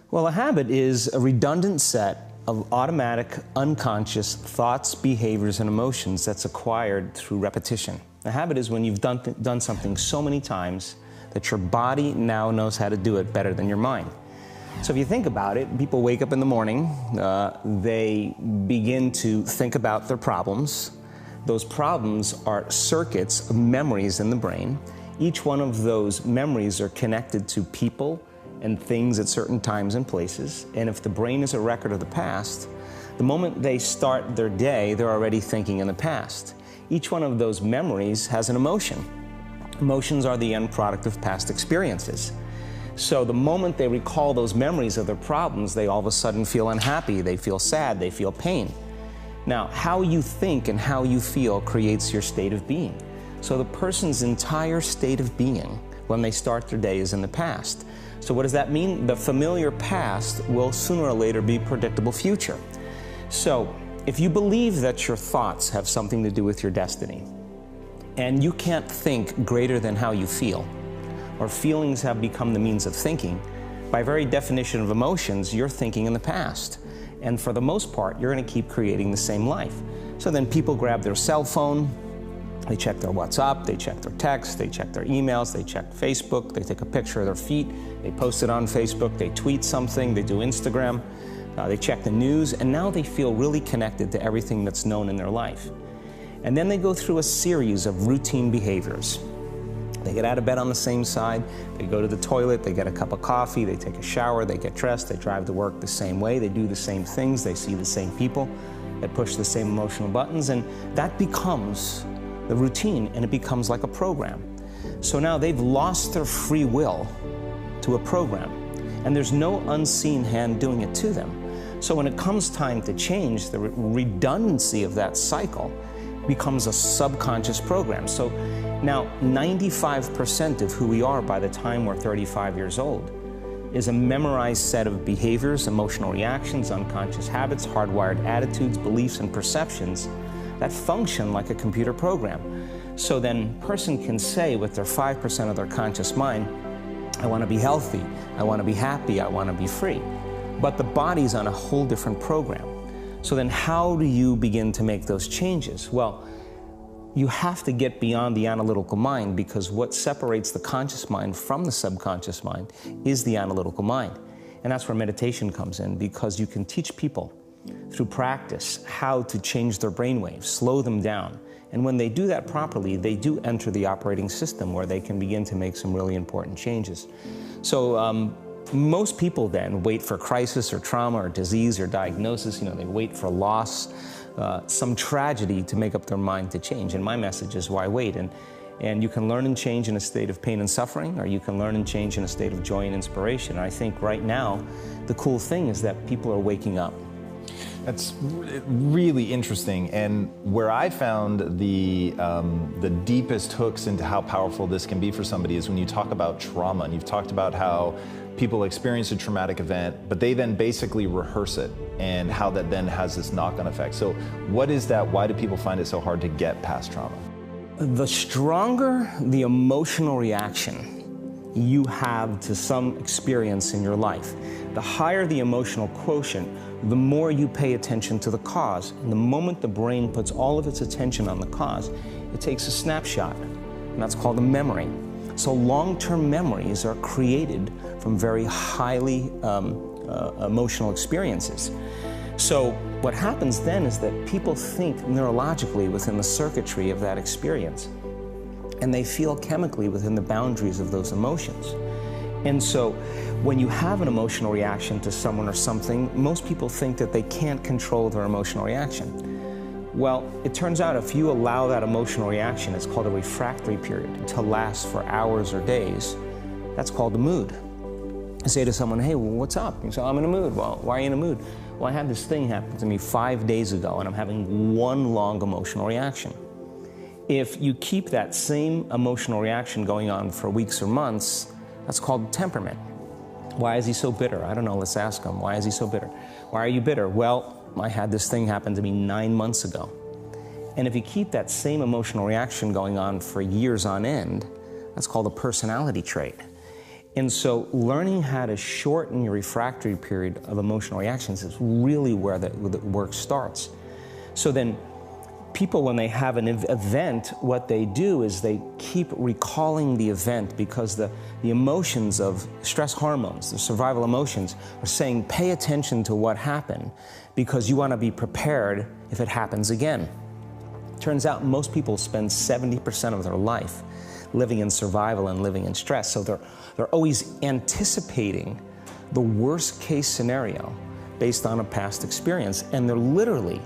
Well, a habit is a redundant set of automatic, unconscious thoughts, behaviors, and emotions that's acquired through repetition. A habit is when you've done something so many times that your body now knows how to do it better than your mind. So if you think about it, people wake up in the morning, they begin to think about their problems. Those problems are circuits of memories in the brain. Each one of those memories are connected to people and things at certain times and places. And if the brain is a record of the past, the moment they start their day, they're already thinking in the past. Each one of those memories has an emotion. Emotions are the end product of past experiences. So the moment they recall those memories of their problems, they all of a sudden feel unhappy, they feel sad, they feel pain. Now, how you think and how you feel creates your state of being. So the person's entire state of being when they start their day is in the past. So what does that mean? The familiar past will sooner or later be predictable future. So if you believe that your thoughts have something to do with your destiny, and you can't think greater than how you feel, or feelings have become the means of thinking, by very definition of emotions, you're thinking in the past. And for the most part, you're going to keep creating the same life. So then people grab their cell phone, they check their WhatsApp, they check their texts, they check their emails, they check Facebook, they take a picture of their feet, they post it on Facebook, they tweet something, they do Instagram, they check the news, and now they feel really connected to everything that's known in their life. And then they go through a series of routine behaviors. They get out of bed on the same side, they go to the toilet, they get a cup of coffee, they take a shower, they get dressed, they drive to work the same way, they do the same things, they see the same people, they push the same emotional buttons, and that becomes the routine, and it becomes like a program. So now they've lost their free will to a program, and there's no unseen hand doing it to them. So when it comes time to change, the redundancy of that cycle becomes a subconscious program. So now 95% of who we are by the time we're 35 years old is a memorized set of behaviors, emotional reactions, unconscious habits, hardwired attitudes, beliefs, and perceptions that function like a computer program. So then a person can say with their 5% of their conscious mind, I want to be healthy, I want to be happy, I want to be free. But the body's on a whole different program. So then how do you begin to make those changes? Well, you have to get beyond the analytical mind, because what separates the conscious mind from the subconscious mind is the analytical mind. And that's where meditation comes in, because you can teach people through practice how to change their brainwaves, slow them down. And when they do that properly, they do enter the operating system where they can begin to make some really important changes. So most people then wait for crisis or trauma or disease or diagnosis. They wait for loss, some tragedy to make up their mind to change. And my message is, why wait? And you can learn and change in a state of pain and suffering, or you can learn and change in a state of joy and inspiration. And I think right now, the cool thing is that people are waking up. That's really interesting, and where I found the deepest hooks into how powerful this can be for somebody is when you talk about trauma, and you've talked about how people experience a traumatic event, but they then basically rehearse it, and how that then has this knock-on effect. So what is that? Why do people find it so hard to get past trauma? The stronger the emotional reaction you have to some experience in your life, the higher the emotional quotient, the more you pay attention to the cause. And the moment the brain puts all of its attention on the cause, it takes a snapshot, and that's called a memory. So long-term memories are created from very highly emotional experiences. So what happens then is that people think neurologically within the circuitry of that experience, and they feel chemically within the boundaries of those emotions. And so when you have an emotional reaction to someone or something, most people think that they can't control their emotional reaction. Well, it turns out if you allow that emotional reaction, it's called a refractory period, to last for hours or days, that's called a mood. I say to someone, hey, well, what's up? You say, I'm in a mood. Well, why are you in a mood? Well, I had this thing happen to me 5 days ago, and I'm having one long emotional reaction. If you keep that same emotional reaction going on for weeks or months, that's called temperament. Why is he so bitter? I don't know, let's ask him. Why is he so bitter? Why are you bitter? Well, I had this thing happen to me 9 months ago. And if you keep that same emotional reaction going on for years on end, that's called a personality trait. And so learning how to shorten your refractory period of emotional reactions is really where the work starts. So then people, when they have an event, what they do is they keep recalling the event, because the emotions of stress hormones, the survival emotions, are saying pay attention to what happened because you want to be prepared if it happens again. Turns out most people spend 70% of their life living in survival and living in stress. So they're always anticipating the worst case scenario based on a past experience. And they're literally,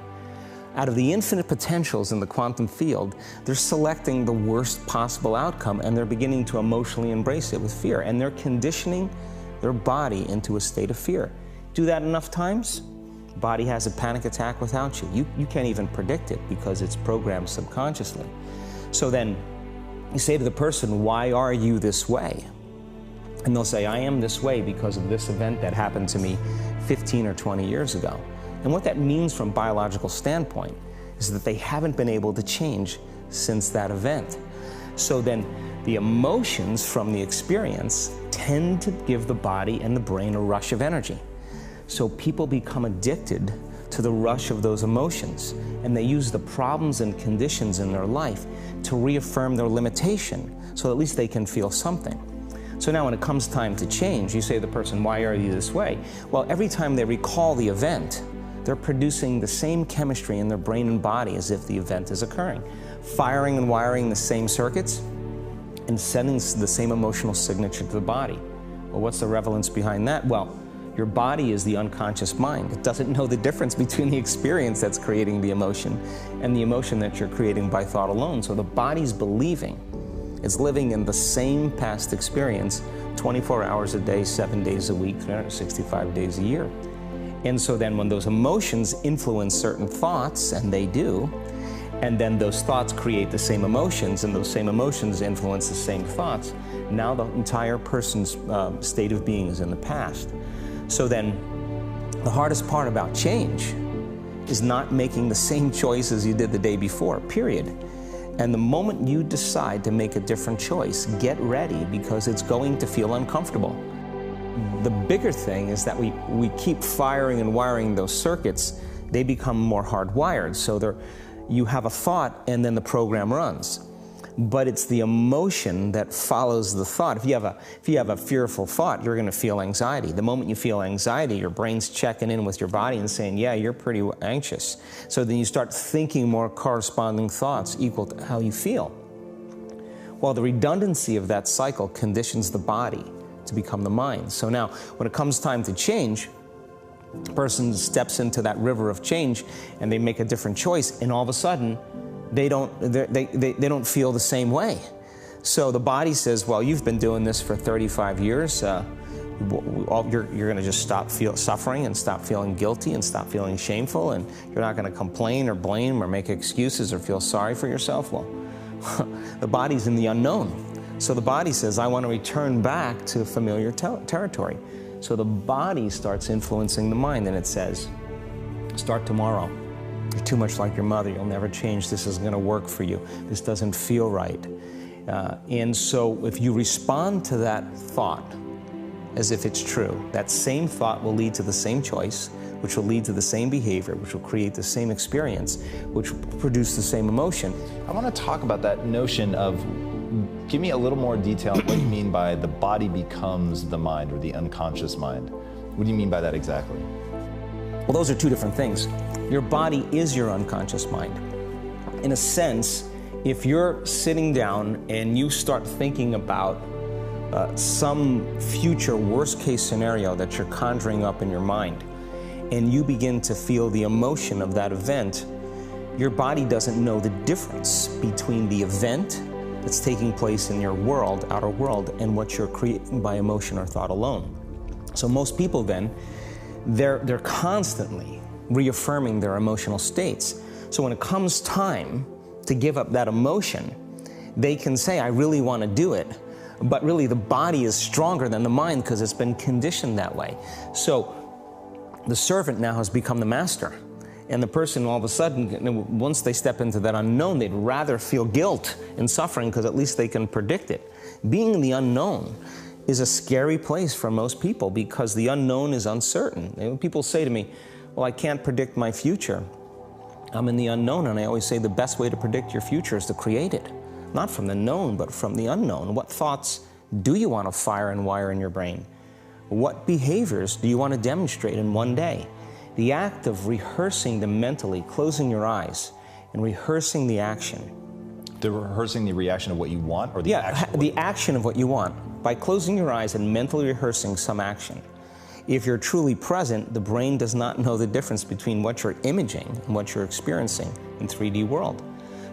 out of the infinite potentials in the quantum field, they're selecting the worst possible outcome, and they're beginning to emotionally embrace it with fear. And they're conditioning their body into a state of fear. Do that enough times, body has a panic attack without you. You can't even predict it because it's programmed subconsciously. So then you say to the person, why are you this way? And they'll say, I am this way because of this event that happened to me 15 or 20 years ago. And what that means from a biological standpoint is that they haven't been able to change since that event. So then the emotions from the experience tend to give the body and the brain a rush of energy. So people become addicted to the rush of those emotions, and they use the problems and conditions in their life to reaffirm their limitation, so at least they can feel something. So now when it comes time to change, you say to the person, why are you this way? Well, every time they recall the event, they're producing the same chemistry in their brain and body as if the event is occurring, firing and wiring the same circuits and sending the same emotional signature to the body. Well, what's the relevance behind that? Well, your body is the unconscious mind. It doesn't know the difference between the experience that's creating the emotion and the emotion that you're creating by thought alone. So the body's believing it's living in the same past experience 24 hours a day, 7 days a week, 365 days a year. And so then when those emotions influence certain thoughts, and they do, and then those thoughts create the same emotions, and those same emotions influence the same thoughts, now the entire person's state of being is in the past. So then the hardest part about change is not making the same choices you did the day before, period. And the moment you decide to make a different choice, get ready, because it's going to feel uncomfortable. The bigger thing is that we keep firing and wiring those circuits. They become more hardwired. So you have a thought and then the program runs. But it's the emotion that follows the thought. If you have a fearful thought, you're going to feel anxiety. The moment you feel anxiety, your brain's checking in with your body and saying, yeah, you're pretty anxious. So then you start thinking more corresponding thoughts equal to how you feel. Well, the redundancy of that cycle conditions the body to become the mind. So now, when it comes time to change, a person steps into that river of change and they make a different choice, and all of a sudden, they don't feel the same way. So the body says, well, you've been doing this for 35 years. You're going to just stop suffering and stop feeling guilty and stop feeling shameful, and you're not going to complain or blame or make excuses or feel sorry for yourself. Well, the body's in the unknown. So the body says, I want to return back to familiar territory. So the body starts influencing the mind, and it says, start tomorrow. You're too much like your mother. You'll never change. This isn't going to work for you. This doesn't feel right. And so if you respond to that thought as if it's true, that same thought will lead to the same choice, which will lead to the same behavior, which will create the same experience, which will produce the same emotion. I want to talk about that notion of, give me a little more detail on what you mean by the body becomes the mind, or the unconscious mind. What do you mean by that exactly? Well, those are two different things. Your body is your unconscious mind. In a sense, if you're sitting down and you start thinking about some future worst-case scenario that you're conjuring up in your mind, and you begin to feel the emotion of that event, your body doesn't know the difference between the event that's taking place in your world, outer world, and what you're creating by emotion or thought alone. So most people then, they're constantly reaffirming their emotional states. So when it comes time to give up that emotion, they can say, I really want to do it, but really the body is stronger than the mind because it's been conditioned that way. So the servant now has become the master. And the person, all of a sudden, once they step into that unknown, they'd rather feel guilt and suffering because at least they can predict it. Being in the unknown is a scary place for most people because the unknown is uncertain. And when people say to me, well, I can't predict my future, I'm in the unknown, and I always say the best way to predict your future is to create it. Not from the known, but from the unknown. What thoughts do you want to fire and wire in your brain? What behaviors do you want to demonstrate in one day? The act of rehearsing them mentally, closing your eyes, and rehearsing the action. Rehearsing the reaction of what you want, or the action? The action of what you want. By closing your eyes and mentally rehearsing some action. If you're truly present, the brain does not know the difference between what you're imaging and what you're experiencing in 3D world.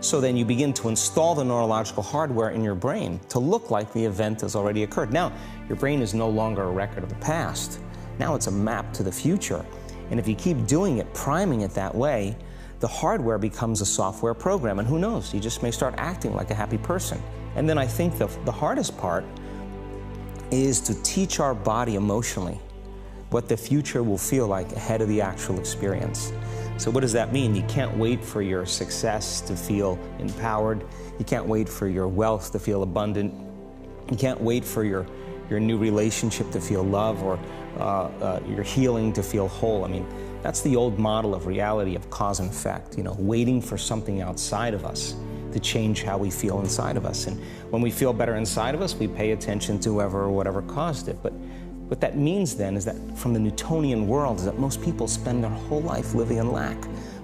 So then you begin to install the neurological hardware in your brain to look like the event has already occurred. Now, your brain is no longer a record of the past. Now it's a map to the future. And if you keep doing it, priming it that way, the hardware becomes a software program. And who knows, you just may start acting like a happy person. And then I think the hardest part is to teach our body emotionally what the future will feel like ahead of the actual experience. So what does that mean? You can't wait for your success to feel empowered. You can't wait for your wealth to feel abundant. You can't wait for your new relationship to feel love, or your healing to feel whole. I mean, that's the old model of reality, of cause and effect, waiting for something outside of us to change how we feel inside of us. And when we feel better inside of us, we pay attention to whoever or whatever caused it. But what that means then is that from the Newtonian world is that most people spend their whole life living in lack,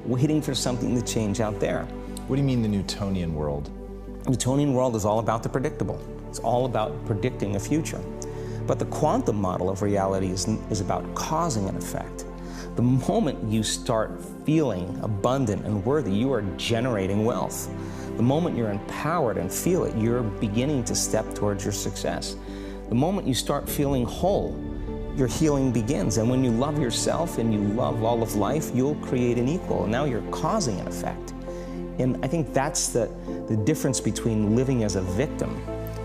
waiting for something to change out there. What do you mean the Newtonian world? The Newtonian world is all about the predictable. It's all about predicting a future. But the quantum model of reality is about causing an effect. The moment you start feeling abundant and worthy, you are generating wealth. The moment you're empowered and feel it, you're beginning to step towards your success. The moment you start feeling whole, your healing begins. And when you love yourself and you love all of life, you'll create an equal. And now you're causing an effect. And I think that's the difference between living as a victim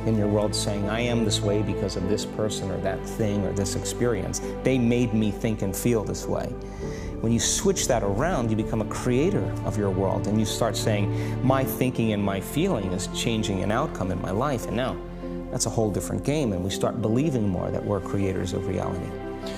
in your world, saying, I am this way because of this person or that thing or this experience. They made me think and feel this way. When you switch that around, you become a creator of your world, and you start saying, my thinking and my feeling is changing an outcome in my life. And now that's a whole different game, and we start believing more that we're creators of reality.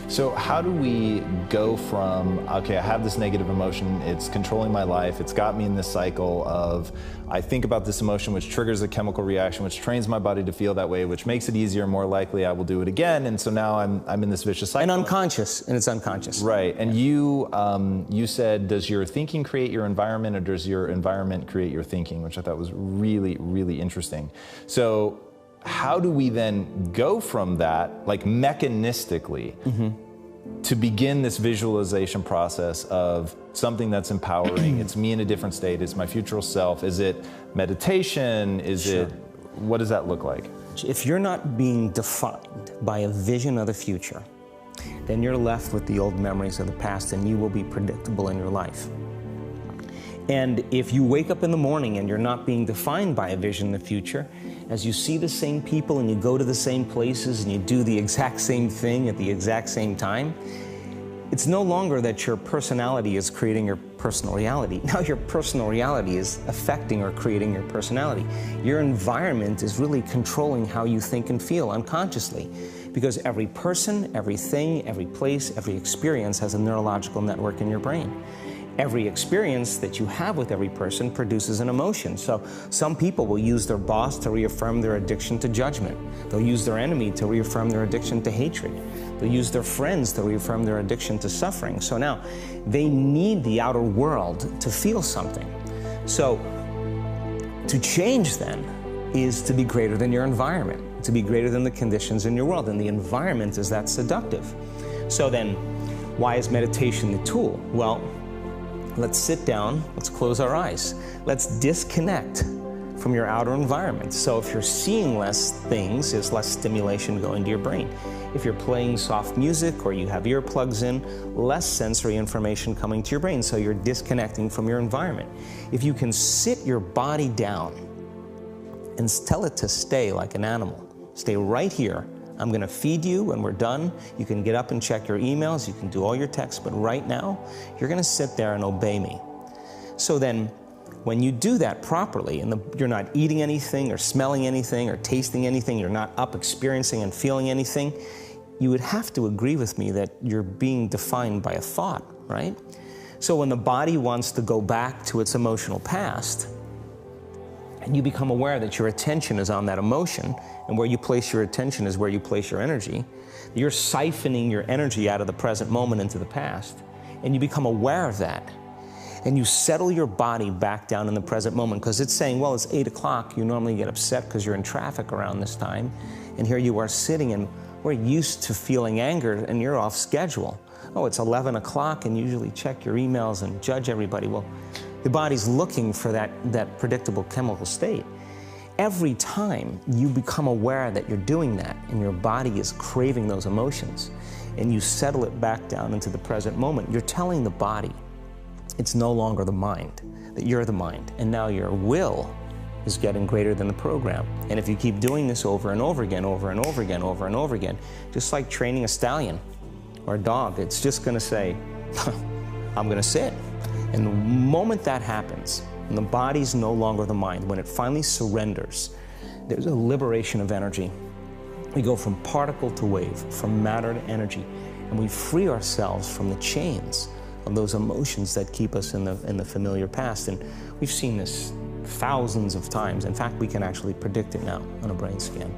So how do we go from, okay, I have this negative emotion, it's controlling my life, it's got me in this cycle of, I think about this emotion, which triggers a chemical reaction, which trains my body to feel that way, which makes it easier, more likely I will do it again, and so now I'm in this vicious cycle. And unconscious, and it's unconscious. Right, and you said, does your thinking create your environment, or does your environment create your thinking, which I thought was really, really interesting. So how do we then go from that, like mechanistically, to begin this visualization process of something that's empowering? It's me in a different state, it's my future self. Is it meditation? Is it, what does that look like? If you're not being defined by a vision of the future, then you're left with the old memories of the past, and you will be predictable in your life. And if you wake up in the morning and you're not being defined by a vision in the future, as you see the same people and you go to the same places and you do the exact same thing at the exact same time, it's no longer that your personality is creating your personal reality. Now your personal reality is affecting or creating your personality. Your environment is really controlling how you think and feel unconsciously, because every person, everything, every place, every experience has a neurological network in your brain. Every experience that you have with every person produces an emotion. So some people will use their boss to reaffirm their addiction to judgment. They'll use their enemy to reaffirm their addiction to hatred. They'll use their friends to reaffirm their addiction to suffering. So now they need the outer world to feel something. So to change then is to be greater than your environment, to be greater than the conditions in your world. And the environment is that seductive. So then why is meditation the tool? Well, let's sit down, let's close our eyes. Let's disconnect from your outer environment. So if you're seeing less things, there's less stimulation going to your brain. If you're playing soft music or you have earplugs in, less sensory information coming to your brain, so you're disconnecting from your environment. If you can sit your body down and tell it to stay like an animal, stay right here. I'm going to feed you when we're done. You can get up and check your emails. You can do all your texts. But right now, you're going to sit there and obey me. So then, When you do that properly, and you're not eating anything or smelling anything or tasting anything, you're not up experiencing and feeling anything, you would have to agree with me that you're being defined by a thought, right? So when the body wants to go back to its emotional past, and you become aware that your attention is on that emotion, and where you place your attention is where you place your energy, you're siphoning your energy out of the present moment into the past, and you become aware of that. And you settle your body back down in the present moment, because it's saying, well, it's 8 o'clock. You normally get upset because you're in traffic around this time. And here you are sitting, and we're used to feeling anger, and you're off schedule. Oh, it's 11 o'clock, and you usually check your emails and judge everybody. Well, the body's looking for that predictable chemical state. Every time you become aware that you're doing that, and your body is craving those emotions, and you settle it back down into the present moment, you're telling the body, it's no longer the mind, that you're the mind, and now your will is getting greater than the program. And if you keep doing this over and over again, over and over again, over and over again, just like training a stallion or a dog, it's just going to say, I'm going to sit. And the moment that happens, and the body's no longer the mind, when it finally surrenders, there's a liberation of energy. We go from particle to wave, from matter to energy, and we free ourselves from the chains of those emotions that keep us in the familiar past. And we've seen this thousands of times. In fact, we can actually predict it now on a brain scan.